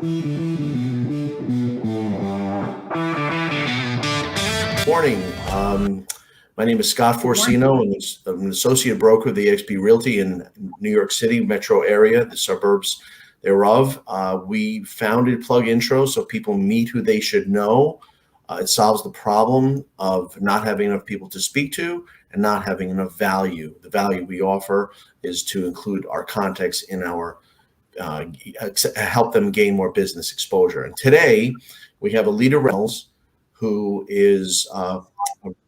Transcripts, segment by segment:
Morning. My name is Scott Forcino, and I'm an associate broker of the eXp Realty in New York City metro area, the suburbs thereof. We founded PlugIntro so people meet who they should know. It solves the problem of not having enough people to speak to and not having enough value. The value we offer is to include our context in our help them gain more business exposure. And today we have Aleta Reynolds, who is a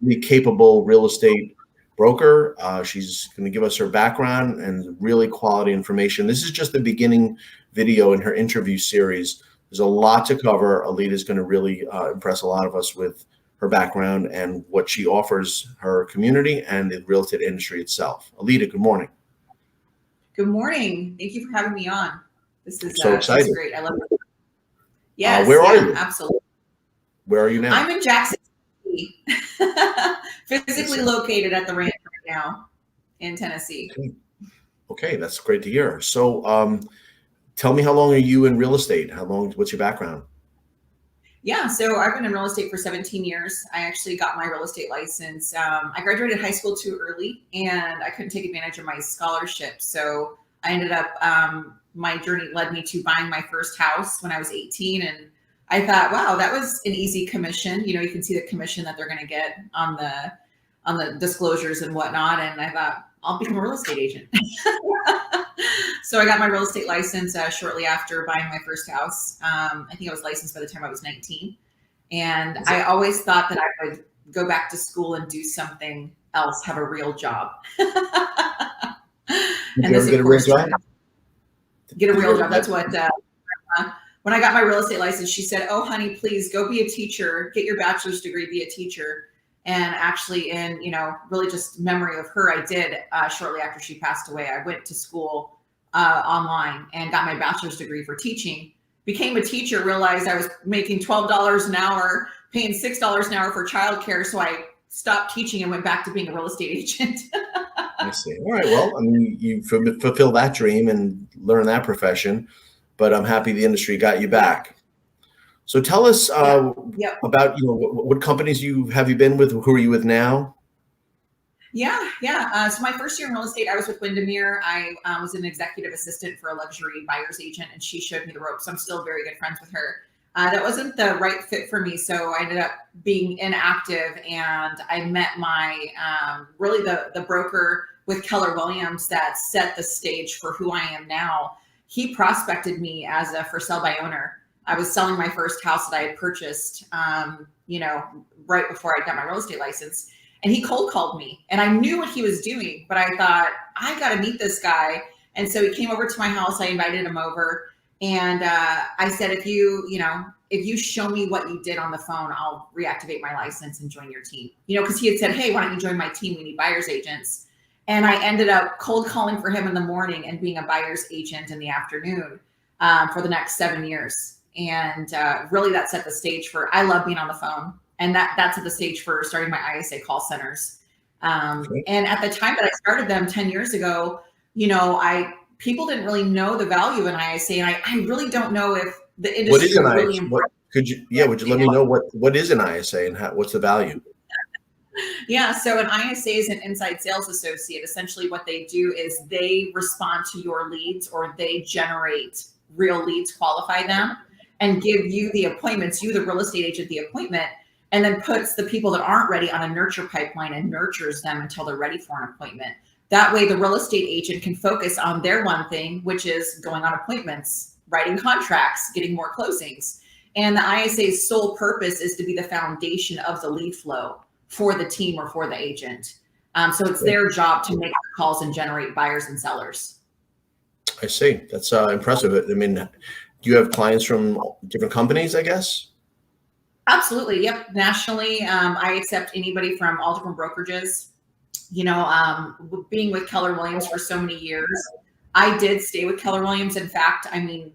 really capable real estate broker. She's going to give us her background and really quality information. This is just the beginning video in her interview series. There's a lot to cover. Aleta is going to really impress a lot of us with her background and what she offers her community and the real estate industry itself. Aleta, good morning. Good morning. Thank you for having me on. This is so exciting. This is great. I love it. Yes. Where are you? Absolutely. Where are you now? I'm in Jackson City, physically located at the ranch right now in Tennessee. Okay, that's great to hear. So tell me, how long are you in real estate? What's your background? Yeah, so I've been in real estate for 17 years. I actually got my real estate license. I graduated high school too early and I couldn't take advantage of my scholarship. So I ended up, my journey led me to buying my first house when I was 18. And I thought, wow, that was an easy commission. You know, you can see the commission that they're going to get on the disclosures and whatnot. And I thought, I'll become a real estate agent. So I got my real estate license shortly after buying my first house. I think I was licensed by the time I was 19. And I always thought that I would go back to school and do something else, have a real job. And this, of course, get a real job. That's what, when I got my real estate license, she said, oh, honey, please go be a teacher, get your bachelor's degree, be a teacher. And actually in, really just memory of her, I did shortly after she passed away. I went to school online and got my bachelor's degree for teaching, became a teacher, realized I was making $12 an hour, paying $6 an hour for childcare. So I stopped teaching and went back to being a real estate agent. I see. All right. Well, I mean, you fulfill that dream and learn that profession, but I'm happy the industry got you back. So tell us about, what companies have you been with? Who are you with now? Yeah. So my first year in real estate, I was with Windermere. I was an executive assistant for a luxury buyer's agent, and she showed me the ropes. I'm still very good friends with her. That wasn't the right fit for me, so I ended up being inactive, and I met my really the broker with Keller Williams that set the stage for who I am now. He prospected me as a for sale by owner. I was selling my first house that I had purchased, right before I got my real estate license. And he cold called me and I knew what he was doing, but I thought, I got to meet this guy. And so he came over to my house. I invited him over and I said, if you show me what you did on the phone, I'll reactivate my license and join your team. Because he had said, hey, why don't you join my team? We need buyer's agents. And I ended up cold calling for him in the morning and being a buyer's agent in the afternoon for the next 7 years. And really that set the stage for, I love being on the phone. And that set the stage for starting my ISA call centers. And at the time that I started them 10 years ago, people didn't really know the value of an ISA. And I really don't know if the industry is really important. Would you let me know what is an ISA and what's the value? Yeah, so an ISA is an inside sales associate. Essentially what they do is they respond to your leads or they generate real leads, qualify them, and give you the appointments, you, the real estate agent, the appointment, and then puts the people that aren't ready on a nurture pipeline and nurtures them until they're ready for an appointment. That way the real estate agent can focus on their one thing, which is going on appointments, writing contracts, getting more closings. And the ISA's sole purpose is to be the foundation of the lead flow for the team or for the agent. So it's their job to make calls and generate buyers and sellers. I see. That's impressive. I mean, do you have clients from different companies, I guess? Absolutely. Yep. Nationally, I accept anybody from all different brokerages. Being with Keller Williams for so many years, I did stay with Keller Williams. In fact,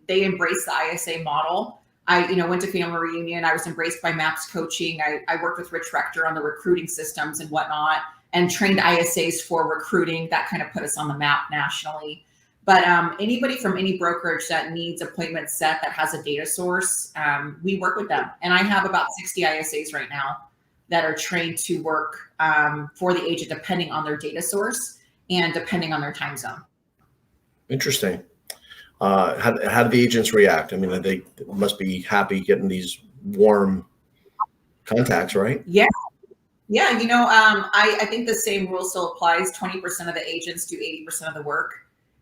they embraced the ISA model. I, went to family reunion. I was embraced by MAPS coaching. I worked with Rich Rector on the recruiting systems and whatnot and trained ISAs for recruiting. That kind of put us on the map nationally. But anybody from any brokerage that needs appointments set that has a data source, we work with them. And I have about 60 ISAs right now that are trained to work for the agent depending on their data source and depending on their time zone. Interesting. How do the agents react? I mean, they must be happy getting these warm contacts, right? Yeah. Yeah. I think the same rule still applies. 20% of the agents do 80% of the work.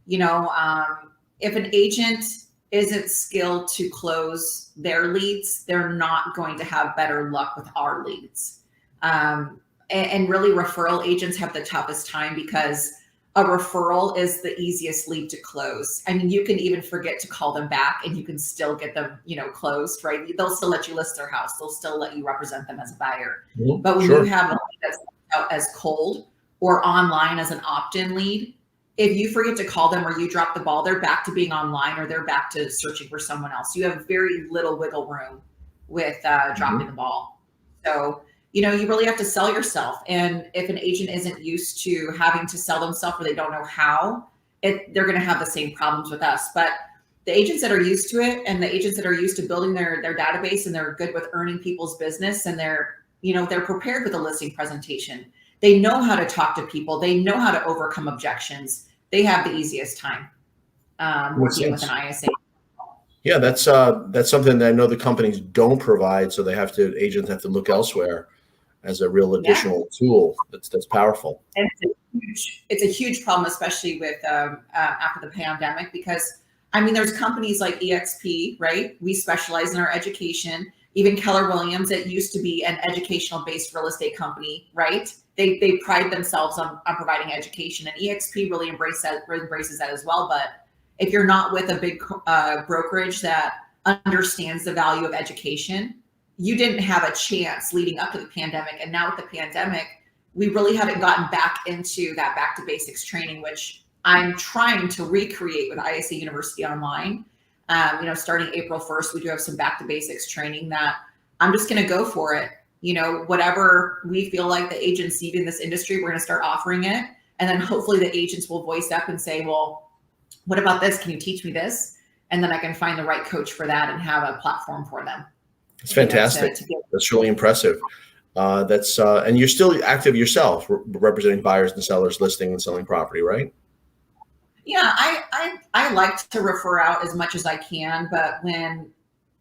If an agent isn't skilled to close their leads, they're not going to have better luck with our leads. And really referral agents have the toughest time because a referral is the easiest lead to close. I mean, you can even forget to call them back and you can still get them, closed, right? They'll still let you list their house. They'll still let you represent them as a buyer. Mm-hmm. But when Sure. you have a lead that's out as cold or online as an opt-in lead, if you forget to call them or you drop the ball, they're back to being online or they're back to searching for someone else. You have very little wiggle room with dropping the ball. So, you really have to sell yourself. And if an agent isn't used to having to sell themselves or they don't know how, they're going to have the same problems with us. But the agents that are used to it and the agents that are used to building their database and they're good with earning people's business and they're prepared with a listing presentation. They know how to talk to people. They know how to overcome objections. They have the easiest time working with an ISA. Yeah, that's something that I know the companies don't provide, so agents have to look elsewhere as a real additional tool. That's powerful. And it's a huge problem, especially with after the pandemic, because there's companies like EXP, right? We specialize in our education. Even Keller Williams, it used to be an educational-based real estate company, right? They pride themselves on providing education, and EXP really embraces that as well. But if you're not with a big brokerage that understands the value of education, you didn't have a chance leading up to the pandemic. And now with the pandemic, we really haven't gotten back into that back to basics training, which I'm trying to recreate with ISA University Online. Starting April 1st, we do have some back to basics training that I'm just going to go for it. Whatever we feel like the agents need in this industry, we're going to start offering it. And then hopefully the agents will voice up and say, well, what about this? Can you teach me this? And then I can find the right coach for that and have a platform for them. It's fantastic. That's really impressive. And you're still active yourself, representing buyers and sellers, listing and selling property, right? Yeah, I like to refer out as much as I can, but when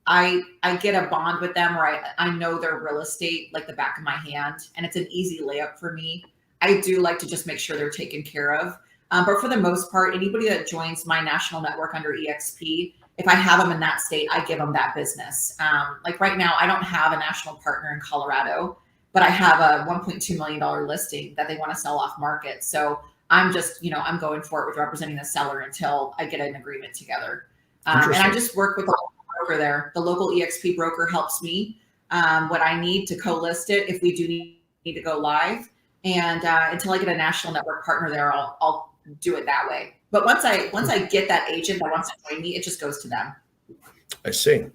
I get a bond with them or I know their real estate like the back of my hand and it's an easy layup for me, I do like to just make sure they're taken care of. But for the most part, anybody that joins my national network under EXP, if I have them in that state, I give them that business. Like right now, I don't have a national partner in Colorado, but I have a $1.2 million listing that they want to sell off market. So I'm just, I'm going for it with representing the seller until I get an agreement together. And I just work with the local broker there. The local EXP broker helps me what I need to co-list it if we do need to go live. And until I get a national network partner there, I'll do it that way. But once I get that agent that wants to join me, it just goes to them. I see.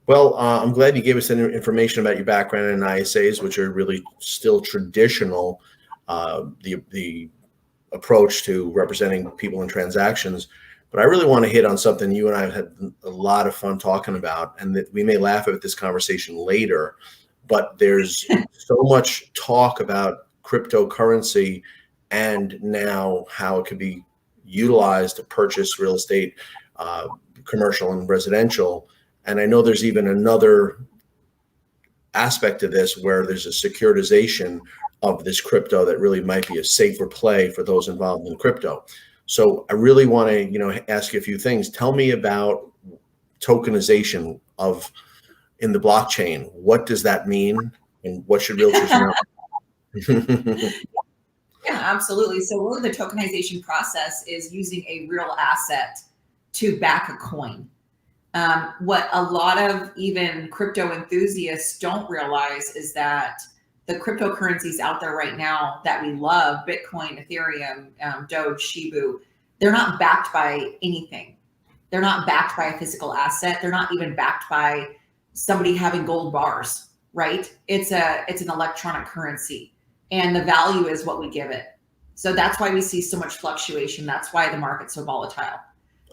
Well, I'm glad you gave us that information about your background in ISAs, which are really still traditional, the approach to representing people in transactions. But I really want to hit on something you and I have had a lot of fun talking about, and that we may laugh at this conversation later, but there's so much talk about cryptocurrency and now how it could be utilized to purchase real estate, commercial and residential. And I know there's even another aspect of this where there's a securitization of this crypto that really might be a safer play for those involved in crypto. So I really want to, ask you a few things. Tell me about tokenization in the blockchain. What does that mean, and what should realtors know? Yeah, absolutely. So really the tokenization process is using a real asset to back a coin. What a lot of even crypto enthusiasts don't realize is that the cryptocurrencies out there right now that we love, Bitcoin, Ethereum, Doge, Shibu, they're not backed by anything. They're not backed by a physical asset. They're not even backed by somebody having gold bars, right? It's an electronic currency, and the value is what we give it. So that's why we see so much fluctuation. That's why the market's so volatile.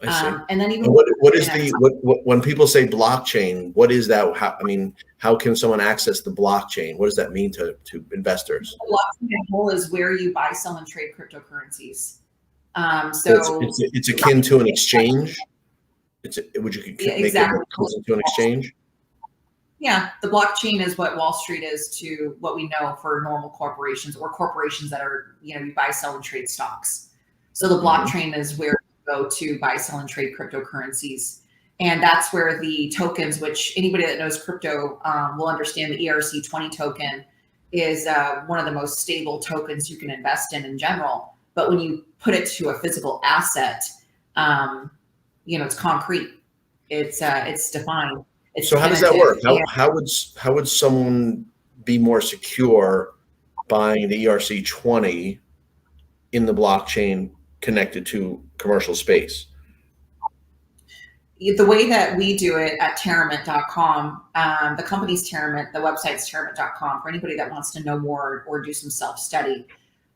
I see. And then even And what is what when people say blockchain, what is that? How can someone access the blockchain? What does that mean to investors? the blockchain whole is where you buy, sell, and trade cryptocurrencies. So it's akin to an exchange. Would you Yeah, make exactly. it closer to an exchange? Yeah, the blockchain is what Wall Street is to what we know for normal corporations or corporations that are, you buy, sell, and trade stocks. So the blockchain is where you go to buy, sell, and trade cryptocurrencies. And that's where the tokens, which anybody that knows crypto will understand, the ERC20 token is one of the most stable tokens you can invest in general. But when you put it to a physical asset, it's concrete. It's defined. So how does that work? How would someone be more secure buying the ERC20 in the blockchain connected to commercial space? The way that we do it at TerraMint.com, the company's TerraMint, the website's TerraMint.com, for anybody that wants to know more or do some self-study.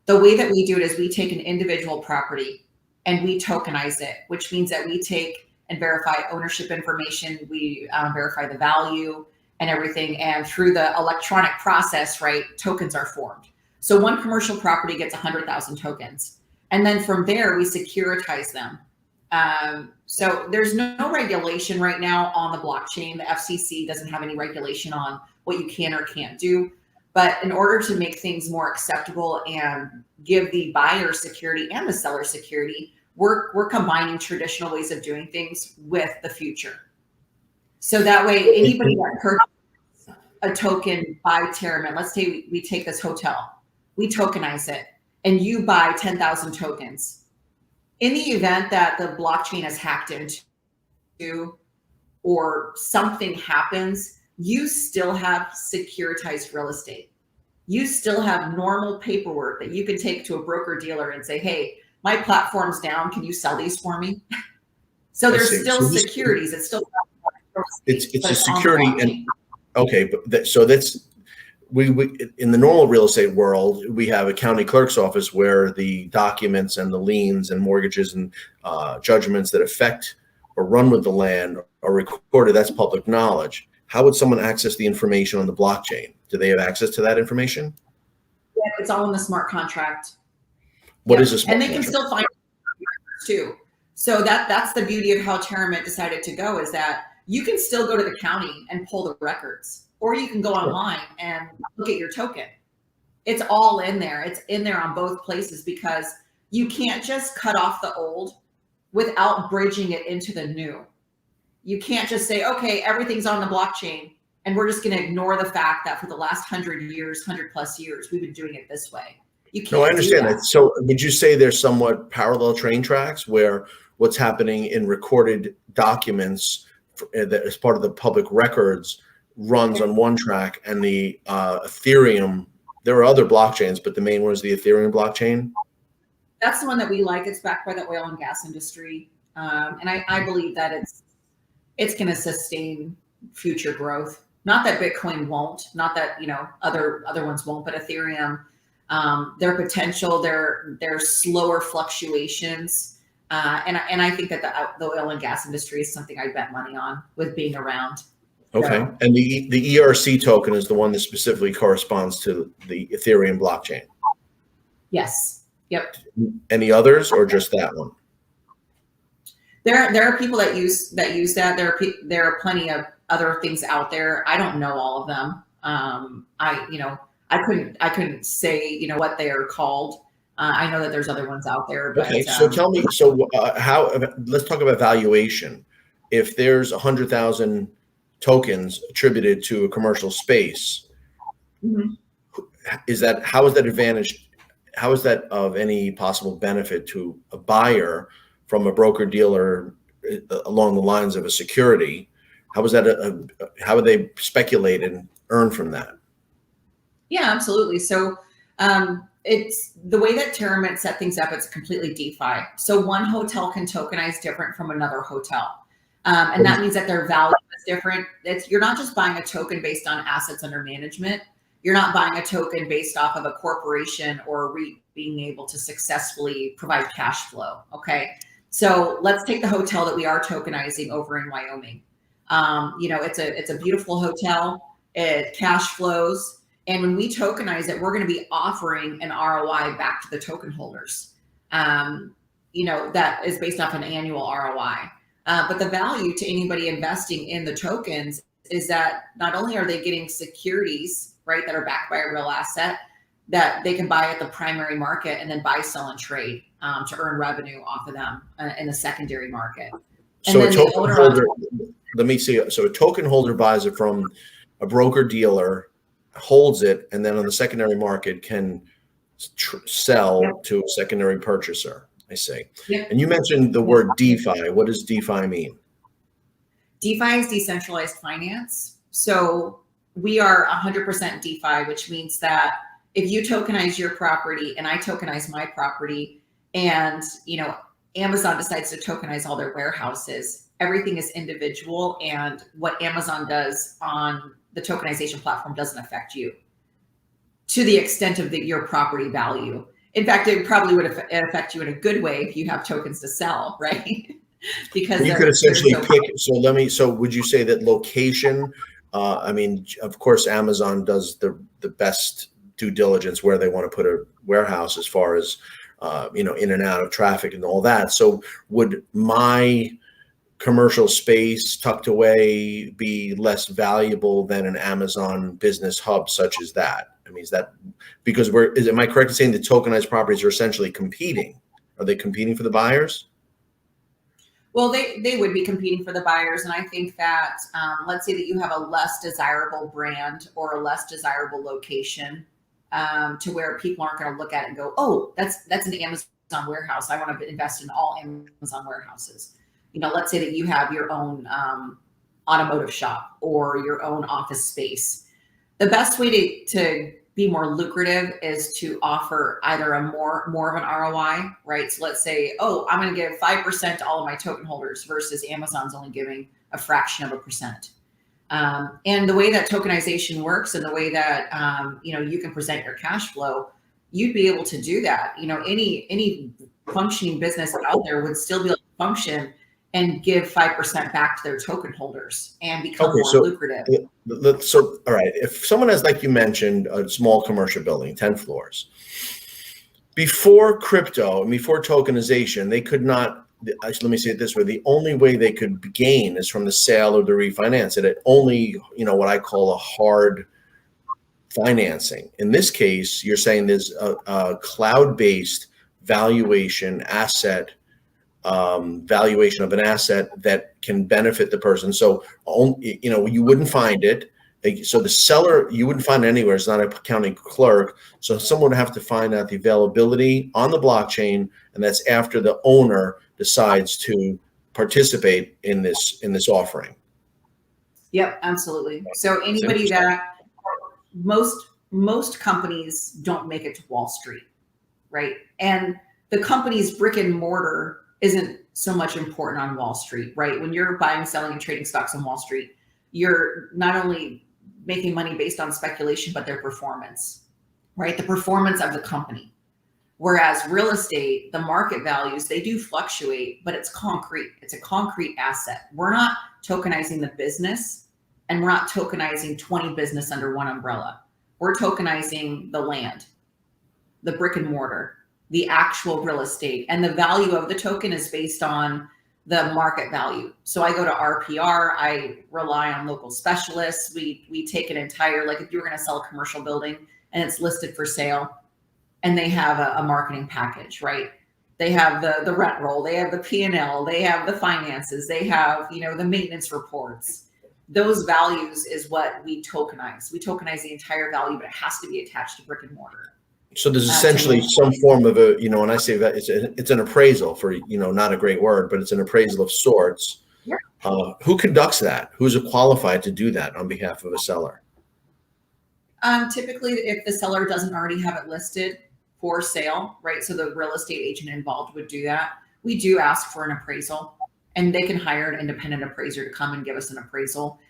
The way that we do it is we take an individual property and we tokenize it, which means that we take and verify ownership information. We verify the value and everything. And through the electronic process, right, tokens are formed. So one commercial property gets 100,000 tokens. And then from there, we securitize them. So there's no regulation right now on the blockchain. The FCC doesn't have any regulation on what you can or can't do. But in order to make things more acceptable and give the buyer security and the seller security, we're combining traditional ways of doing things with the future. So that way, anybody that purchases a token by TerraMint, let's say we take this hotel, we tokenize it, and you buy 10,000 tokens. In the event that the blockchain is hacked into or something happens, you still have securitized real estate. You still have normal paperwork that you can take to a broker dealer and say, hey, my platform's down. Can you sell these for me? So there's still securities. It's still it's a security. And okay, but that's we in the normal real estate world, we have a county clerk's office where the documents and the liens and mortgages and judgments that affect or run with the land are recorded. That's public knowledge. How would someone access the information on the blockchain? Do they have access to that information? Yeah, it's all in the smart contract. What is a smart contract? And they contract? can still find it too. So that's the beauty of how TerraMint decided to go, is that you can still go to the county and pull the records, or you can go online and look at your token. It's all in there. It's in there on both places, because you can't just cut off the old without bridging it into the new. You can't just say, okay, everything's on the blockchain, and we're just going to ignore the fact that for the last 100 plus years, we've been doing it this way. You can't. No, I understand that. So would you say there's somewhat parallel train tracks where what's happening in recorded documents that as part of the public records runs on one track, and the Ethereum, there are other blockchains, but the main one is the Ethereum blockchain? That's the one that we like. It's backed by the oil and gas industry. And I believe that it's going to sustain future growth. Not that Bitcoin won't, not that, other ones won't, but Ethereum, their potential, their slower fluctuations. And I think that the oil and gas industry is something I bet money on with being around. Okay. So, and the ERC token is the one that specifically corresponds to the Ethereum blockchain? Yes. Yep. Any others, or just that one? There are people that use that. There are plenty of other things out there. I don't know all of them. I couldn't say what they are called. I know that there's other ones out there. But, okay, so tell me. So let's talk about valuation. If there's 100,000 tokens attributed to a commercial space, mm-hmm. how is that advantage? How is that of any possible benefit to a buyer from a broker dealer along the lines of a security? How is that? How would they speculate and earn from that? Yeah, absolutely. So it's the way that TerraMint set things up. It's completely DeFi. So one hotel can tokenize different from another hotel. And that means that their value is different. You're not just buying a token based on assets under management. You're not buying a token based off of a corporation or a REIT being able to successfully provide cash flow. Okay. So let's take the hotel that we are tokenizing over in Wyoming. It's a beautiful hotel. It cash flows. And when we tokenize it, we're going to be offering an ROI back to the token holders. That is based off an annual ROI. But the value to anybody investing in the tokens is that not only are they getting securities, right, that are backed by a real asset that they can buy at the primary market and then buy, sell, and trade to earn revenue off of them in the secondary market. And so a token holder, let me see. So a token holder buys it from a broker dealer, holds it, and then on the secondary market can sell to a secondary purchaser. I see. Yep. And you mentioned the word DeFi. What does DeFi mean? DeFi is decentralized finance. So we are 100% DeFi, which means that if you tokenize your property and I tokenize my property, and Amazon decides to tokenize all their warehouses, everything is individual, and what Amazon does on the tokenization platform doesn't affect you to the extent of your property value. In fact, it probably would affect you in a good way if you have tokens to sell, right? Because you could essentially pick. So would you say that location? Of course, Amazon does the best due diligence where they want to put a warehouse as far as in and out of traffic and all that. So would my commercial space tucked away be less valuable than an Amazon business hub such as that? Is that because am I correct in saying the tokenized properties are essentially competing? Are they competing for the buyers? Well, they would be competing for the buyers. And I think that, let's say that you have a less desirable brand or a less desirable location to where people aren't going to look at it and go, oh, that's an Amazon warehouse. I want to invest in all Amazon warehouses. Let's say that you have your own automotive shop or your own office space. The best way to be more lucrative is to offer either a more of an ROI, right? So let's say, oh, I'm going to give 5% to all of my token holders versus Amazon's only giving a fraction of a percent. And the way that tokenization works and the way that, you can present your cash flow, you'd be able to do that. Any functioning business out there would still be able to function and give 5% back to their token holders and become more lucrative. So, all right, if someone has, like you mentioned, a small commercial building, 10 floors, before crypto and before tokenization, they could not, let me say it this way, the only way they could gain is from the sale or the refinance. It only, what I call a hard financing. In this case, you're saying there's a cloud-based valuation valuation of an asset that can benefit the person. So, you wouldn't find it. So the seller, you wouldn't find it anywhere. It's not a county clerk. So someone would have to find out the availability on the blockchain, and that's after the owner decides to participate in this offering. Yep, absolutely. So anybody that most companies don't make it to Wall Street, right? And the company's brick and mortar isn't so much important on Wall Street, right? When you're buying, selling, and trading stocks on Wall Street, you're not only making money based on speculation, but their performance, right? The performance of the company. Whereas real estate, the market values, they do fluctuate, but it's concrete. It's a concrete asset. We're not tokenizing the business, and we're not tokenizing 20 business under one umbrella. We're tokenizing the land, the brick and mortar, the actual real estate, and the value of the token is based on the market value. So I go to RPR, I rely on local specialists. We take an entire, like if you were going to sell a commercial building and it's listed for sale and they have a marketing package, right? They have the rent roll, they have the P&L, they have the finances, they have, the maintenance reports. Those values is what we tokenize. We tokenize the entire value, but it has to be attached to brick and mortar. So there's essentially some form of a, when I say that, it's an appraisal for, not a great word, but it's an appraisal of sorts. Yeah. Who conducts that? Who's qualified to do that on behalf of a seller? Typically, if the seller doesn't already have it listed for sale, right? So the real estate agent involved would do that. We do ask for an appraisal, and they can hire an independent appraiser to come and give us an appraisal.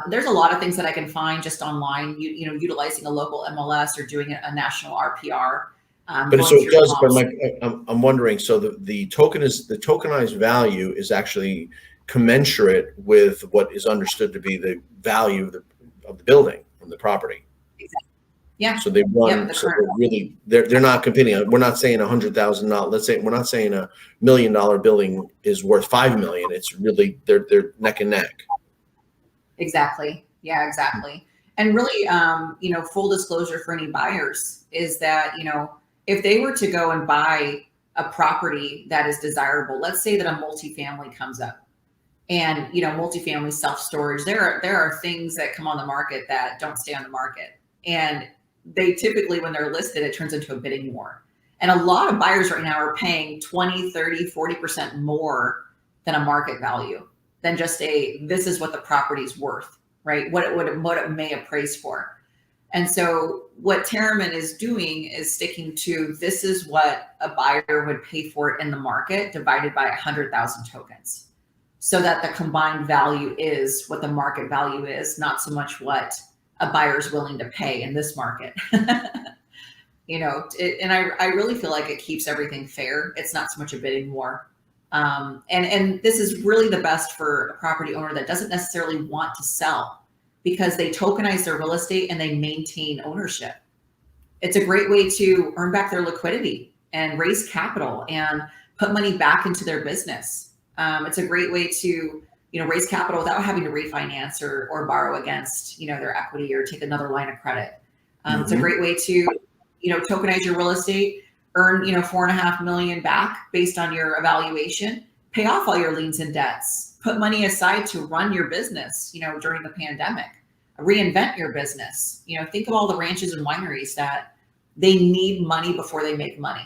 There's a lot of things that I can find just online, utilizing a local MLS or doing a national RPR. But going so it through does. But comps. I'm wondering. So the tokenized value is actually commensurate with what is understood to be the value of the building from the property. Exactly. Yeah. So they run. The So current. they're not competing. We're not saying $100,000. Let's say we're not saying $1 million building is worth $5 million. It's really they're neck and neck. Exactly. Yeah, exactly. And really, full disclosure for any buyers is that, if they were to go and buy a property that is desirable, let's say that a multifamily comes up and, multifamily self-storage, there are things that come on the market that don't stay on the market. And they typically, when they're listed, it turns into a bidding war. And a lot of buyers right now are paying 20, 30, 40% more than a market value, than just this is what the property's worth, right? What it may appraise for. And so what TerraMint is doing is sticking to, this is what a buyer would pay for it in the market divided by 100,000 tokens, so that the combined value is what the market value is, not so much what a buyer is willing to pay in this market. And I really feel like it keeps everything fair. It's not so much a bidding war. And this is really the best for a property owner that doesn't necessarily want to sell, because they tokenize their real estate and they maintain ownership. It's a great way to earn back their liquidity and raise capital and put money back into their business. It's a great way to, raise capital without having to refinance or borrow against, their equity or take another line of credit. It's a great way to, tokenize your real estate, earn, $4.5 million back based on your evaluation, pay off all your liens and debts, put money aside to run your business, during the pandemic, reinvent your business. Think of all the ranches and wineries that they need money before they make money.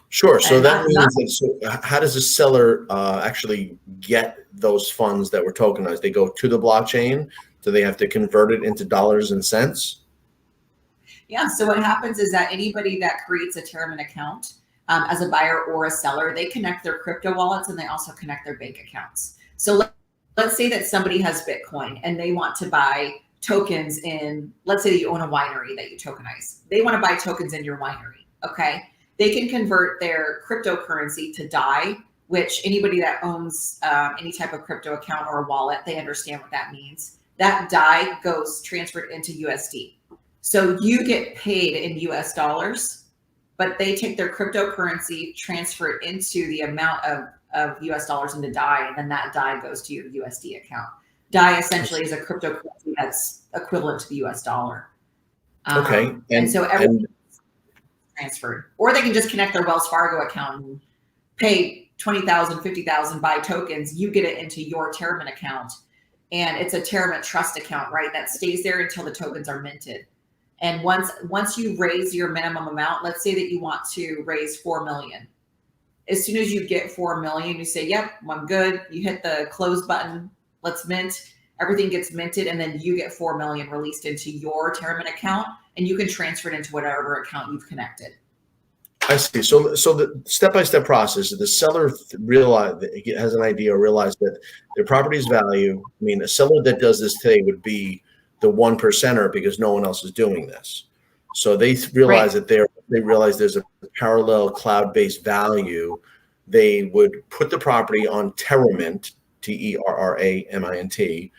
Sure. So that means how does a seller actually get those funds that were tokenized? They go to the blockchain. Do they have to convert it into dollars and cents? Yeah. So what happens is that anybody that creates a TerraMint account as a buyer or a seller, they connect their crypto wallets and they also connect their bank accounts. So let's say that somebody has Bitcoin and they want to buy tokens in, let's say that you own a winery that you tokenize. They want to buy tokens in your winery. Okay. They can convert their cryptocurrency to DAI, which anybody that owns any type of crypto account or a wallet, they understand what that means. That DAI goes transferred into USD. So you get paid in US dollars, but they take their cryptocurrency, transfer it into the amount of US dollars into DAI, and then that DAI goes to your USD account. DAI essentially is a cryptocurrency that's equivalent to the US dollar. Okay. And so everything is transferred. Or they can just connect their Wells Fargo account and pay $20,000, $50,000, buy tokens. You get it into your TerraMint account. And it's a TerraMint trust account, right? That stays there until the tokens are minted. And once you raise your minimum amount, let's say that you want to raise 4 million. As soon as you get 4 million, you say, yep, I'm good. You hit the close button, let's mint. Everything gets minted, and then you get 4 million released into your TerraMint account, and you can transfer it into whatever account you've connected. I see. So the step-by-step process is the seller has an idea, realize that their property's value. I mean, a seller that does this today would be the 1%er because no one else is doing this. So they realize that they realize there's a parallel cloud-based value. They would put the property on TerraMint, TerraMint,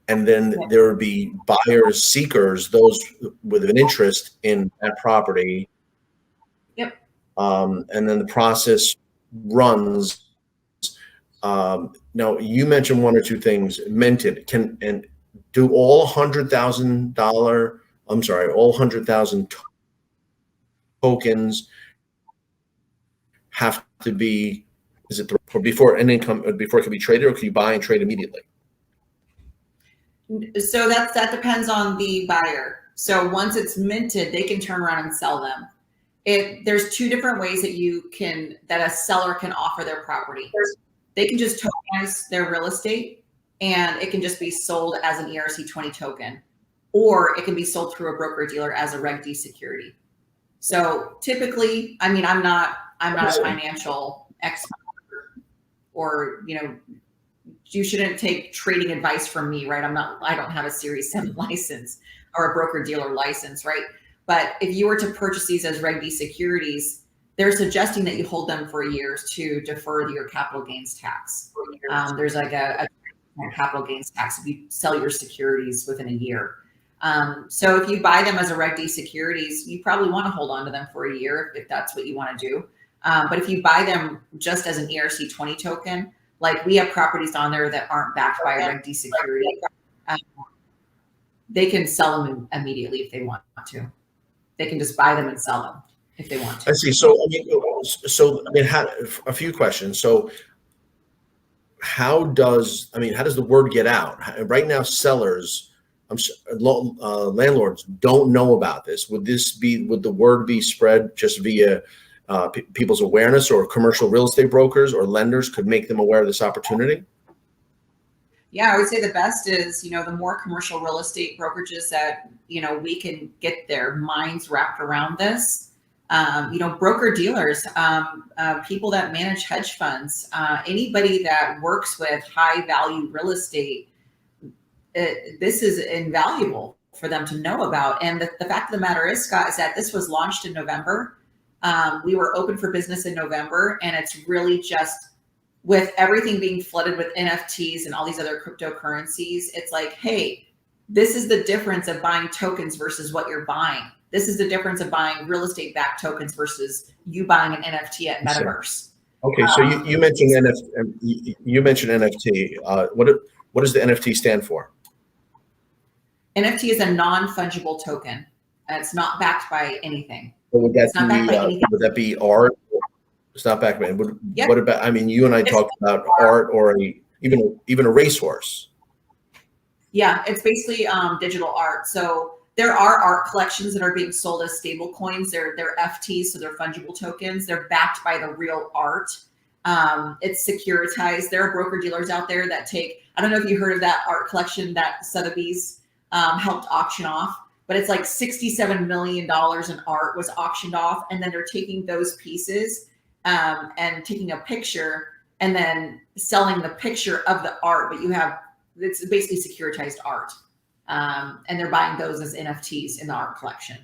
and then there would be buyers, seekers, those with an interest in that property. Yep. And then the process runs. Now you mentioned one or two things. Minted do all $100,000. I'm sorry, all 100,000 tokens have to be. Is it before an income before it can be traded, or can you buy and trade immediately? So that depends on the buyer. So once it's minted, they can turn around and sell them. There's two different ways that a seller can offer their property. They can just tokenize their real estate, and it can just be sold as an ERC20 token, or it can be sold through a broker dealer as a Reg D security. So typically, I mean, I'm not a financial expert, or you shouldn't take trading advice from me, right? I don't have a Series 7 license or a broker dealer license, right? But if you were to purchase these as Reg D securities, they're suggesting that you hold them for a year to defer your capital gains tax. There's like a capital gains tax if you sell your securities within a year. So if you buy them as a Reg D securities, you probably want to hold on to them for a year if that's what you want to do. But if you buy them just as an ERC20 token, like we have properties on there that aren't backed by a Reg D security, they can sell them immediately if they want to. They can just buy them and sell them if they want to. I see. So a few questions. So how does the word get out? Right now, sellers, landlords don't know about this. Would the word be spread just via people's awareness, or commercial real estate brokers or lenders could make them aware of this opportunity? Yeah, I would say the best is, the more commercial real estate brokerages that, we can get their minds wrapped around this. Broker dealers, people that manage hedge funds, anybody that works with high value real estate, this is invaluable for them to know about. And the fact of the matter is, Scott, is that this was launched in November. We were open for business in November, and it's really just with everything being flooded with NFTs and all these other cryptocurrencies. It's like, hey, this is the difference of buying tokens versus what you're buying. This is the difference of buying real estate backed tokens versus you buying an NFT at Metaverse. Okay, so you mentioned NFT. You mentioned NFT. What does the NFT stand for? NFT is a non-fungible token. It's not backed by anything. So would that be art? It's not backed by. Yep. What about? You and I talked about art, or even a racehorse. Yeah, it's basically digital art. So there are art collections that are being sold as stable coins. They're FTs, so they're fungible tokens. They're backed by the real art. It's securitized. There are broker dealers out there that take, I don't know if you heard of that art collection that Sotheby's helped auction off, but it's like $67 million in art was auctioned off. And then they're taking those pieces and taking a picture and then selling the picture of the art, but it's basically securitized art. And they're buying those as NFTs in the art collection.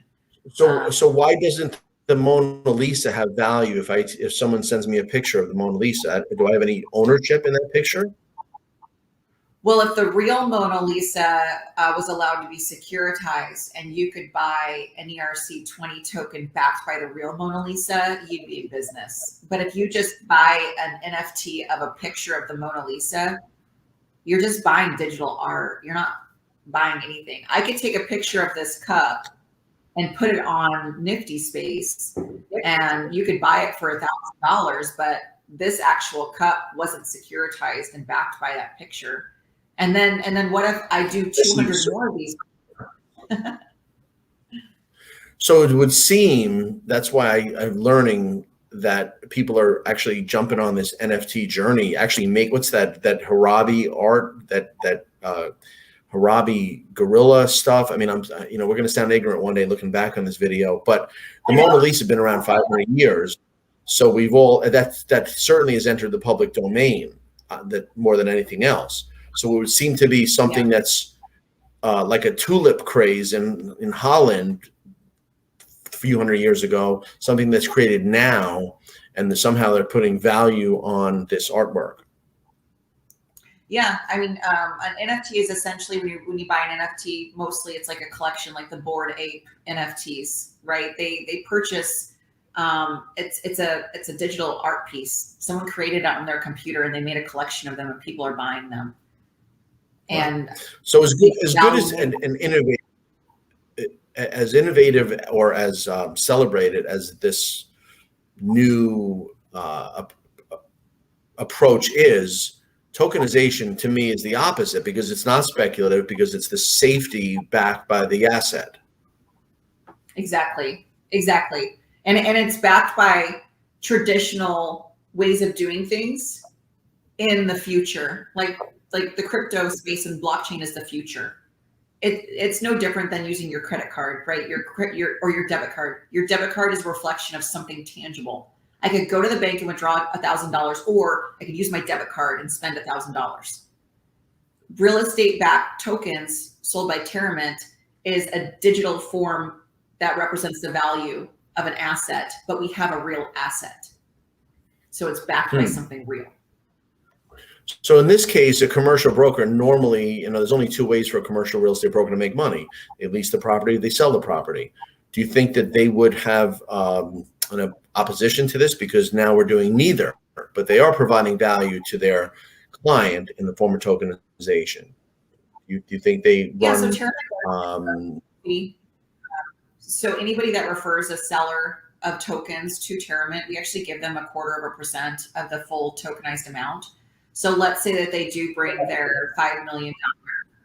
So why doesn't the Mona Lisa have value if someone sends me a picture of the Mona Lisa? Do I have any ownership in that picture? Well, if the real Mona Lisa was allowed to be securitized and you could buy an ERC20 token backed by the real Mona Lisa, you'd be in business. But if you just buy an NFT of a picture of the Mona Lisa, you're just buying digital art. You're not buying anything. I could take a picture of this cup and put it on Nifty Space, and you could buy it for $1,000, but this actual cup wasn't securitized and backed by that picture. And then what if I do 200 more of these? So it would seem that's why I'm learning that people are actually jumping on this NFT journey. Actually, what's that Harabi art, that Harabi gorilla stuff. I'm we're going to sound ignorant one day looking back on this video, but the Mona Lisa has been around 500 years. So we've all that certainly has entered the public domain that more than anything else. So it would seem to be something that's like a tulip craze in Holland a few hundred years ago, something that's created now, and somehow they're putting value on this artwork. Yeah, an NFT is essentially when you buy an NFT, mostly it's like a collection, like the Bored Ape NFTs, right? They purchase. It's a digital art piece. Someone created it on their computer and they made a collection of them, and people are buying them. And so as good as innovative or as celebrated as this new approach is, tokenization to me is the opposite, because it's not speculative, because it's the safety backed by the asset. Exactly. And it's backed by traditional ways of doing things in the future. Like the crypto space and blockchain is the future. It's no different than using your credit card, right? Your debit card. Your debit card is a reflection of something tangible. I could go to the bank and withdraw $1,000, or I could use my debit card and spend $1,000. Real estate backed tokens sold by TerraMint is a digital form that represents the value of an asset, but we have a real asset. So it's backed by something real. So in this case, a commercial broker normally, there's only two ways for a commercial real estate broker to make money. They lease the property, they sell the property. Do you think that they would have an opposition to this? Because now we're doing neither, but they are providing value to their client in the form of tokenization. Do you think they run? So anybody that refers a seller of tokens to TerraMint, we actually give them 0.25% of the full tokenized amount. So let's say that they do bring their $5 million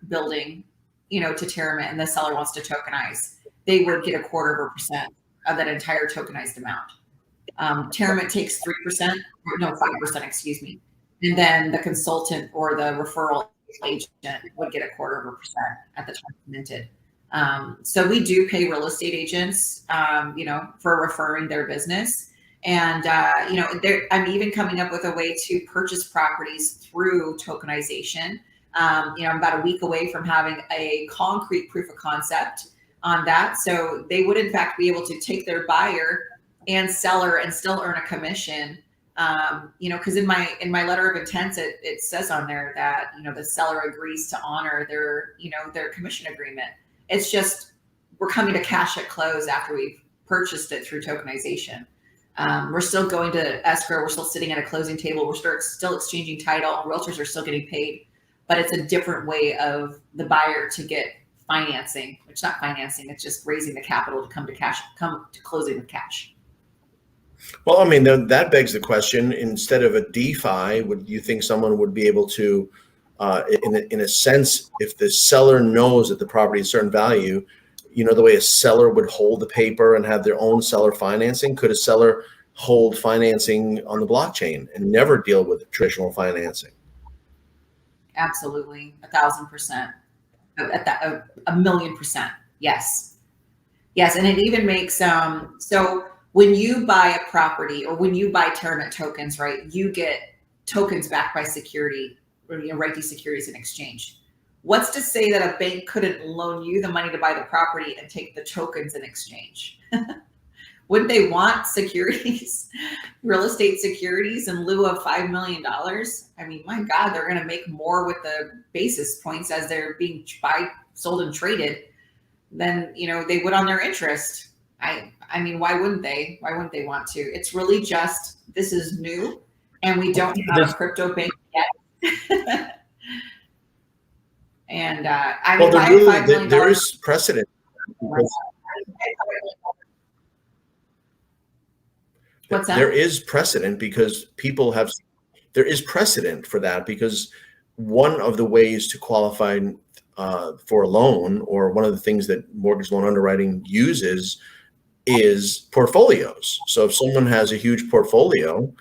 building, to TerraMint, and the seller wants to tokenize, they would get 0.25% of that entire tokenized amount. TerraMint takes 3%, no, 5%, excuse me. And then the consultant or the referral agent would get 0.25% at the time it's minted. So we do pay real estate agents, for referring their business. And, I'm even coming up with a way to purchase properties through tokenization. I'm about a week away from having a concrete proof of concept on that. So they would in fact be able to take their buyer and seller and still earn a commission. Because in my letter of intent, it says on there that, the seller agrees to honor their commission agreement. It's just, we're coming to cash at close after we've purchased it through tokenization. We're still going to escrow. We're still sitting at a closing table. We're still exchanging title. Realtors are still getting paid, but it's a different way of the buyer to get financing, which is not financing. It's just raising the capital to come to closing with cash. Well, I mean, that begs the question, instead of a DeFi, would you think someone would be able to, in a sense, if the seller knows that the property is a certain value, the way a seller would hold the paper and have their own seller financing, could a seller hold financing on the blockchain and never deal with traditional financing? Absolutely. 1,000%. A 1,000,000%. Yes. Yes. And it even makes, so when you buy a property or when you buy TerraMint tokens, right, you get tokens backed by security, or write these securities in exchange. What's to say that a bank couldn't loan you the money to buy the property and take the tokens in exchange? Wouldn't they want securities, real estate securities in lieu of $5 million? I mean, my God, they're going to make more with the basis points as they're being sold and traded than, they would on their interest. I mean, why wouldn't they? Why wouldn't they want to? It's really just, this is new and we don't have a crypto bank yet. And there is precedent. What's that? There is precedent there is precedent for that, because one of the ways to qualify for a loan, or one of the things that mortgage loan underwriting uses, is portfolios. So if someone has a huge portfolio,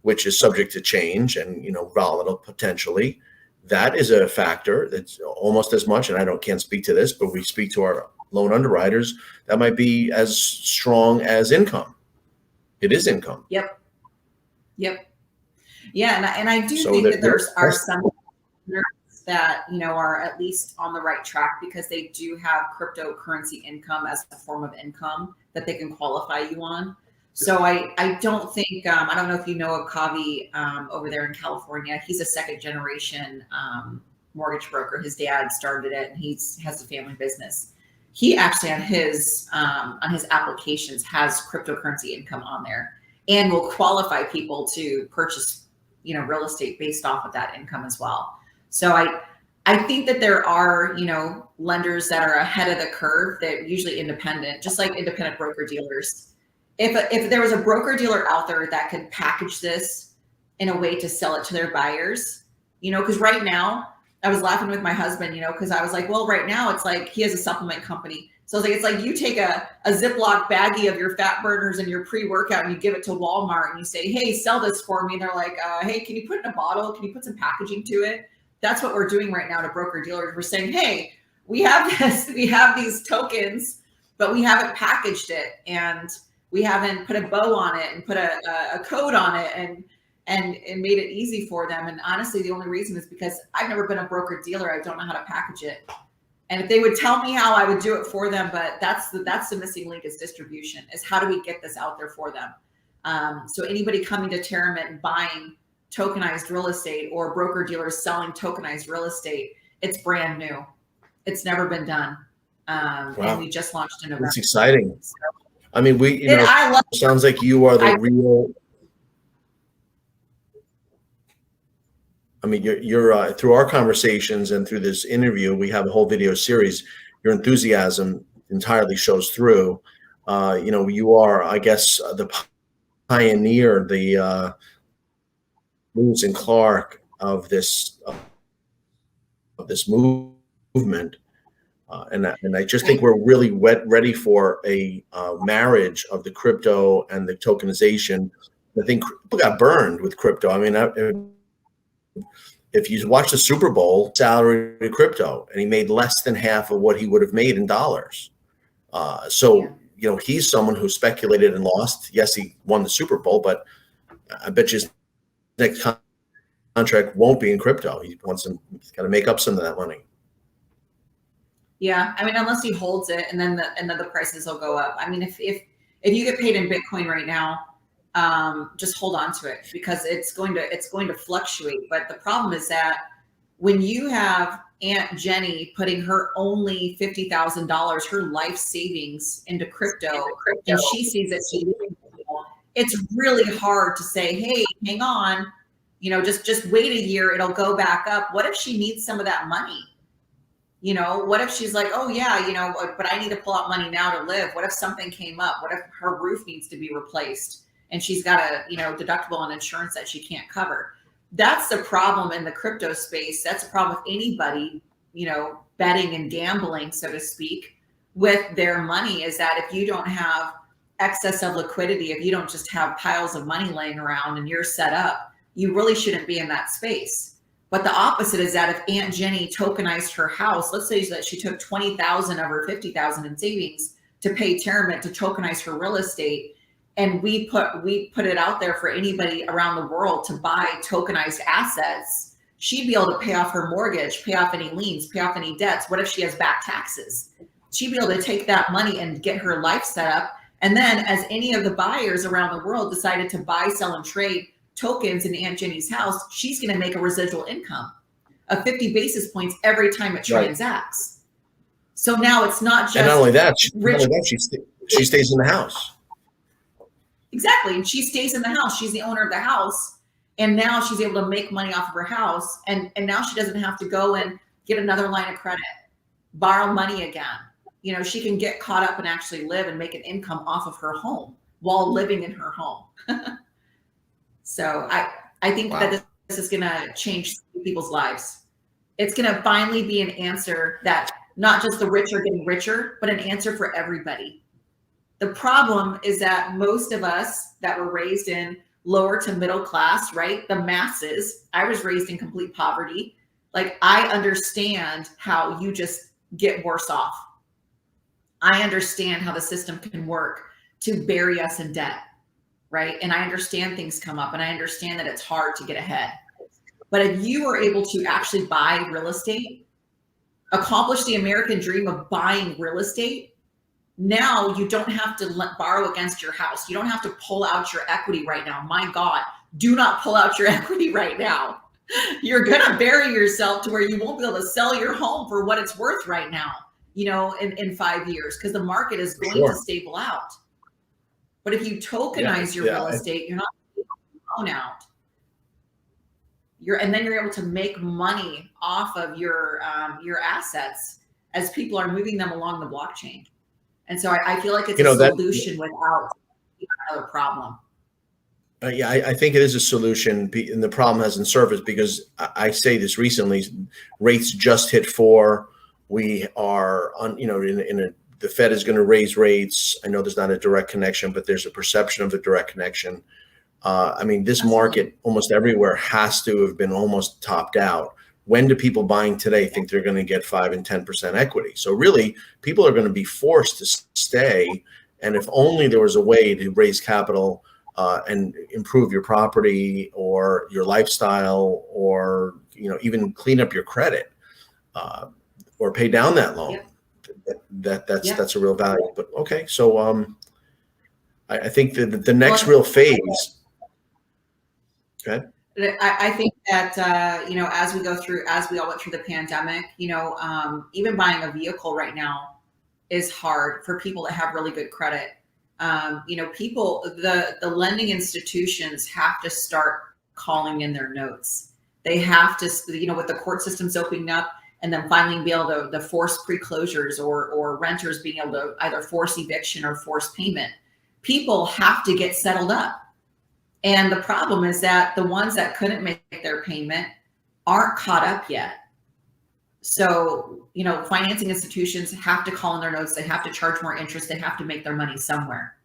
which is subject to change and, volatile potentially, that is a factor that's almost as much, and I can't speak to this, but we speak to our loan underwriters, that might be as strong as income. It is income. Yep. Yeah, and I do think that there are some that, are at least on the right track, because they do have cryptocurrency income as a form of income that they can qualify you on. So I don't think, I don't know if you know of Kavi over there in California. He's a second generation mortgage broker. His dad started it and he has a family business. He actually on his applications has cryptocurrency income on there and will qualify people to purchase, real estate based off of that income as well. So I think that there are, lenders that are ahead of the curve. They're usually independent, just like independent broker dealers. If there was a broker dealer out there that could package this in a way to sell it to their buyers, because right now I was laughing with my husband, because I was like, well, right now it's like he has a supplement company. So I was like, it's like you take a Ziploc baggie of your fat burners and your pre-workout and you give it to Walmart and you say, hey, sell this for me. And they're like, hey, can you put it in a bottle? Can you put some packaging to it? That's what we're doing right now to broker dealers. We're saying, hey, we have these tokens, but we haven't packaged it. And we haven't put a bow on it and put a code on it and made it easy for them. And honestly, the only reason is because I've never been a broker dealer. I don't know how to package it. And if they would tell me how, I would do it for them. But that's the missing link, is distribution, is how do we get this out there for them? So anybody coming to TerraMint and buying tokenized real estate, or broker dealers selling tokenized real estate, it's brand new. It's never been done. Wow. And we just launched in November. It's exciting. So, I mean, sounds like you are the real. I mean, you're through our conversations and through this interview, we have a whole video series. Your enthusiasm entirely shows through. You are, I guess, the pioneer, the Lewis and Clark of this movement, and I just think we're really ready for a marriage of the crypto and the tokenization. I think people got burned with crypto. I mean, if you watch the Super Bowl, salary to crypto, and he made less than half of what he would have made in dollars. He's someone who speculated and lost. Yes, he won the Super Bowl, but I bet you his next contract won't be in crypto. He's got to make up some of that money. Yeah, I mean, unless he holds it, and then the prices will go up. I mean, if you get paid in Bitcoin right now, just hold on to it, because it's going to fluctuate. But the problem is that when you have Aunt Jenny putting her only $50,000, her life savings, into crypto, and she sees it, it's really hard to say, hey, hang on, just wait a year, it'll go back up. What if she needs some of that money? What if she's like, oh yeah, but I need to pull out money now to live. What if something came up? What if her roof needs to be replaced and she's got a, deductible on insurance that she can't cover? That's the problem in the crypto space. That's a problem with anybody, betting and gambling, so to speak, with their money, is that if you don't have excess of liquidity, if you don't just have piles of money laying around and you're set up, you really shouldn't be in that space. But the opposite is that if Aunt Jenny tokenized her house, let's say that she took 20,000 of her 50,000 in savings to pay TerraMint to tokenize her real estate, and we put it out there for anybody around the world to buy tokenized assets, she'd be able to pay off her mortgage, pay off any liens, pay off any debts. What if she has back taxes? She'd be able to take that money and get her life set up. And then as any of the buyers around the world decided to buy, sell, and trade tokens in Aunt Jenny's house, she's going to make a residual income of 50 basis points every time it transacts. Right. So now it's not just, and not only that, she stays in the house. Exactly. And she stays in the house. She's the owner of the house. And now she's able to make money off of her house. And now she doesn't have to go and get another line of credit, borrow money again. She can get caught up and actually live and make an income off of her home while living in her home. So I think that this is going to change people's lives. It's going to finally be an answer that not just the rich are getting richer, but an answer for everybody. The problem is that most of us that were raised in lower to middle class, right? The masses, I was raised in complete poverty. Like, I understand how you just get worse off. I understand how the system can work to bury us in debt. Right. And I understand things come up, and I understand that it's hard to get ahead. But if you are able to actually buy real estate, accomplish the American dream of buying real estate, now you don't have to borrow against your house. You don't have to pull out your equity right now. My God, do not pull out your equity right now. You're going to bury yourself to where you won't be able to sell your home for what it's worth right now, in 5 years, because the market is going to stable out. But if you tokenize your real estate, you're not loan out. And then you're able to make money off of your assets as people are moving them along the blockchain. And so I feel like it's a solution without another problem. I think it is a solution, and the problem hasn't surfaced because I say this recently: rates just hit 4. We are on, the Fed is going to raise rates. I know there's not a direct connection, but there's a perception of a direct connection. This market almost everywhere has to have been almost topped out. When do people buying today think they're going to get 5 and 10% equity? So really, people are going to be forced to stay. And if only there was a way to raise capital and improve your property or your lifestyle, or even clean up your credit. or pay down that loan. Yep. That's a real value. But okay, so I think the next real phase. Okay. I think that, as we all went through the pandemic, even buying a vehicle right now is hard for people that have really good credit. The lending institutions have to start calling in their notes. They have to, with the court systems opening up and then finally be able to force pre-closures or renters being able to either force eviction or force payment. People have to get settled up. And the problem is that the ones that couldn't make their payment aren't caught up yet. So, financing institutions have to call in their notes. They have to charge more interest. They have to make their money somewhere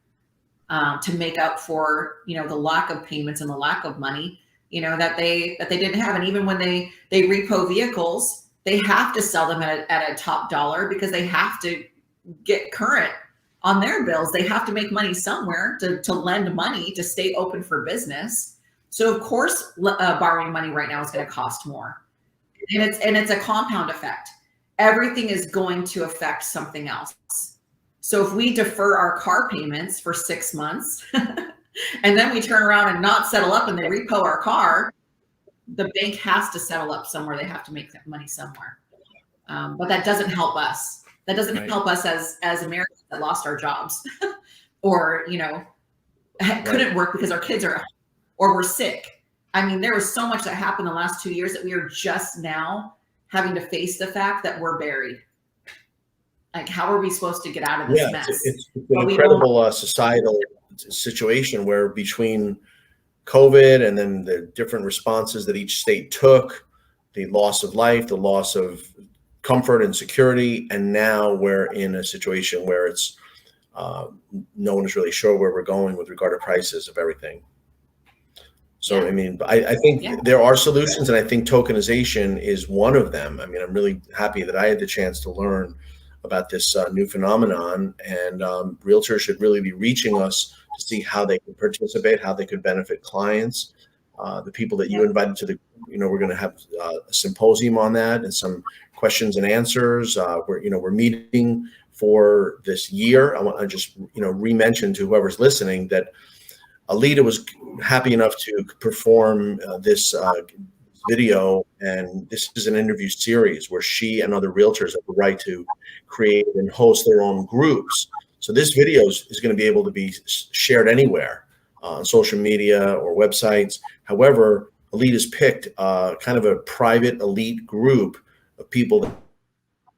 to make up for, the lack of payments and the lack of money, that they didn't have. And even when they repo vehicles, they have to sell them at a top dollar because they have to get current on their bills. They have to make money somewhere to lend money to stay open for business. So of course, borrowing money right now is going to cost more, and it's a compound effect. Everything is going to affect something else. So if we defer our car payments for 6 months, and then we turn around and not settle up and they repo our car, the bank has to settle up somewhere. They have to make that money somewhere. But that doesn't help us. That doesn't help us as Americans that lost our jobs or, couldn't work because our kids are at home or we're sick. I mean, there was so much that happened the last 2 years that we are just now having to face the fact that we're buried. Like, how are we supposed to get out of this mess? It's an incredible societal situation where between COVID and then the different responses that each state took, the loss of life, the loss of comfort and security, and now we're in a situation where it's no one is really sure where we're going with regard to prices of everything. So, I mean, I think there are solutions, and I think tokenization is one of them. I mean, I'm really happy that I had the chance to learn about this new phenomenon, and realtors should really be reaching us to see how they can participate, how they could benefit clients. The people that you invited to we're going to have a symposium on that and some questions and answers. We're meeting for this year. I want to just, re-mention to whoever's listening that Aleta was happy enough to perform this video, and this is an interview series where she and other realtors have the right to create and host their own groups. So this video is going to be able to be shared anywhere on social media or websites. However, Aleta's picked kind of a private elite group of people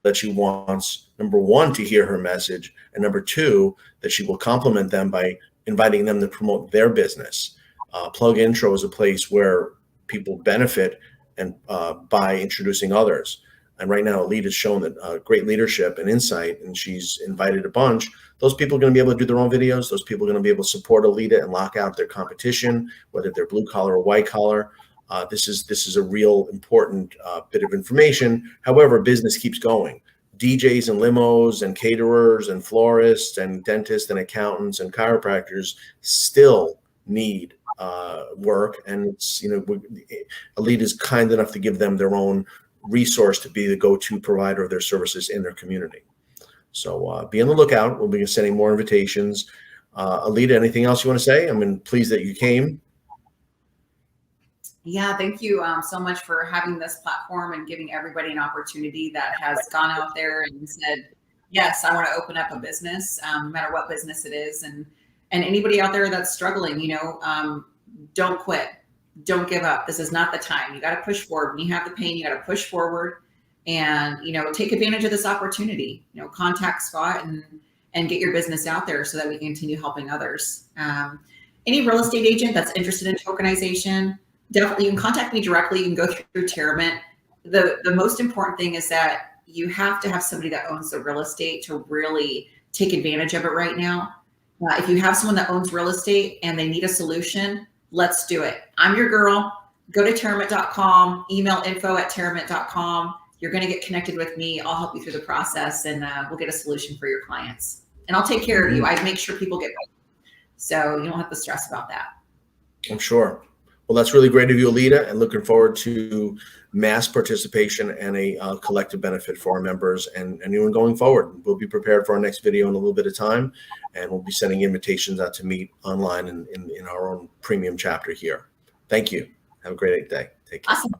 that she wants, number one, to hear her message, and number two, that she will compliment them by inviting them to promote their business. PlugIntro is a place where people benefit and by introducing others. And right now, Aleta's shown that great leadership and insight, and she's invited a bunch. Those people are going to be able to do their own videos. Those people are going to be able to support Aleta and lock out their competition, whether they're blue collar or white collar. This is a real important bit of information. However, business keeps going. DJs and limos and caterers and florists and dentists and accountants and chiropractors still need work, and it's Aleta is kind enough to give them their own resource to be the go-to provider of their services in their community. So be on the lookout. We'll be sending more invitations. Aleta, anything else you want to say? I'm pleased that you came. Yeah, thank you so much for having this platform and giving everybody an opportunity that has gone out there and said, yes, I want to open up a business, no matter what business it is. And anybody out there that's struggling, don't quit. Don't give up. This is not the time. You got to push forward. When you have the pain, you got to push forward and, take advantage of this opportunity. Contact Scott and get your business out there so that we can continue helping others. Any real estate agent that's interested in tokenization, definitely you can contact me directly. You can go through TerraMint. The most important thing is that you have to have somebody that owns the real estate to really take advantage of it right now. If you have someone that owns real estate and they need a solution, let's do it. I'm your girl. Go to TerraMint.com, email info@TerraMint.com. You're going to get connected with me. I'll help you through the process, and we'll get a solution for your clients. And I'll take care of you. I make sure people get paid, so you don't have to stress about that. I'm sure. Well, that's really great of you, Aleta, and looking forward to mass participation and a collective benefit for our members and anyone going forward. We'll be prepared for our next video in a little bit of time, and we'll be sending invitations out to meet online in our own premium chapter here. Thank you. Have a great day. Take care. Awesome.